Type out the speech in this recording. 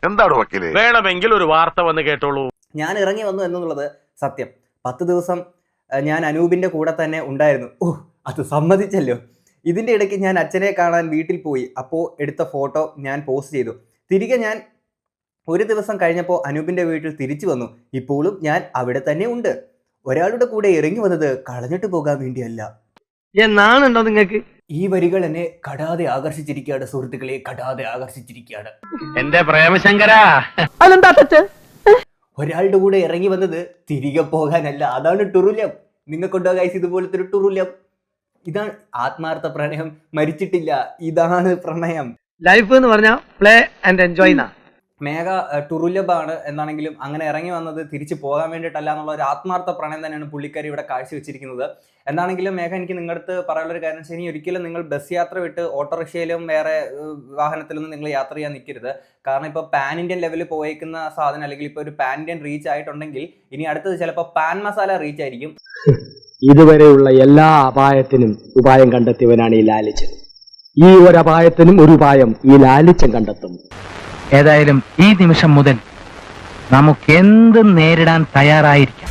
എന്താണ് വക്കീലെ? വേണമെങ്കിൽ ഒരു വാർത്ത വന്ന് കേട്ടോളൂ. ഞാൻ ഇറങ്ങി വന്നു എന്നുള്ളത് സത്യം. 10 ദിവസം ഞാൻ അനൂപിന്റെ കൂടെ തന്നെ ഉണ്ടായിരുന്നു. അത് സമ്മതിച്ചല്ലോ. ഇതിന്റെ ഇടയ്ക്ക് ഞാൻ അച്ഛനെ കാണാൻ വീട്ടിൽ പോയി. അപ്പോൾ എടുത്ത ഫോട്ടോ ഞാൻ പോസ്റ്റ് ചെയ്തു. തിരികെ ഞാൻ ഒരു ദിവസം കഴിഞ്ഞപ്പോൾ അനൂപിന്റെ വീട്ടിൽ തിരിച്ചു വന്നു. ഇപ്പോഴും ഞാൻ അവിടെ തന്നെ ഉണ്ട്. ഒരാളുടെ കൂടെ ഇറങ്ങി വന്നത് കളഞ്ഞിട്ട് പോകാൻ വേണ്ടിയല്ല. എന്നാണുണ്ടോ നിങ്ങൾക്ക്? ഈ വരികൾ എന്നെ കടാതെ ആകർഷിച്ചിരിക്കുകയാണ് സുഹൃത്തുക്കളെ, കടാതെ ആകർഷിച്ചിരിക്കുകയാണ്. എന്റെ പ്രേമശങ്കര, ഒരാളുടെ കൂടെ ഇറങ്ങി വന്നത് തിരികെ പോകാനല്ല. അതാണ് ടുറുലം. നിങ്ങൾക്കുണ്ടോ ഗൈസ് ഇതുപോലത്തെ ഒരു ടുറുലം? ഇതാണ് ആത്മാർത്ഥ പ്രണയം. മരിച്ചിട്ടില്ല, ഇതാണ് പ്രണയം. ലൈഫ് എന്ന് പറഞ്ഞാൽ പ്ലേ ആൻഡ് എൻജോയ്. മേഘ ടുറുലഭാണ് എന്നാണെങ്കിലും അങ്ങനെ ഇറങ്ങി വന്നത് തിരിച്ചു പോകാൻ വേണ്ടിയിട്ടല്ല എന്നുള്ള ഒരു ആത്മാർത്ഥ പ്രണയം തന്നെയാണ് പുള്ളിക്കാരി ഇവിടെ കാഴ്ചവെച്ചിരിക്കുന്നത്. എന്താണെങ്കിലും മേഘ, എനിക്ക് നിങ്ങളുടെ അടുത്ത് പറയാനുള്ള ഒരു കാര്യം, ശരി, ഒരിക്കലും നിങ്ങൾ ബസ് യാത്ര വിട്ട് ഓട്ടോറിക്ഷയിലും വേറെ വാഹനത്തിലൊന്നും നിങ്ങൾ യാത്ര ചെയ്യാൻ നിൽക്കരുത്. കാരണം ഇപ്പോൾ പാൻ ഇന്ത്യൻ ലെവലിൽ പോയേക്കുന്ന സാധനം, അല്ലെങ്കിൽ ഇപ്പോൾ ഒരു പാൻ ഇന്ത്യൻ റീച്ച് ആയിട്ടുണ്ടെങ്കിൽ ഇനി അടുത്തത് ചിലപ്പോൾ പാൻ മസാല റീച്ച് ആയിരിക്കും. ഇതുവരെയുള്ള എല്ലാ അപായത്തിനും ഉപായം കണ്ടെത്തിയവനാണ് ഈ ലാലിച്ചൻ. ഈ ഒരു അപായത്തിനും ഒരു ഉപായം ഈ ലാലിച്ചൻ കണ്ടെത്തും. ഏതായാലും ഈ നിമിഷം മുതൽ നമുക്കെന്തും നേരിടാൻ തയ്യാറായിരിക്കാം.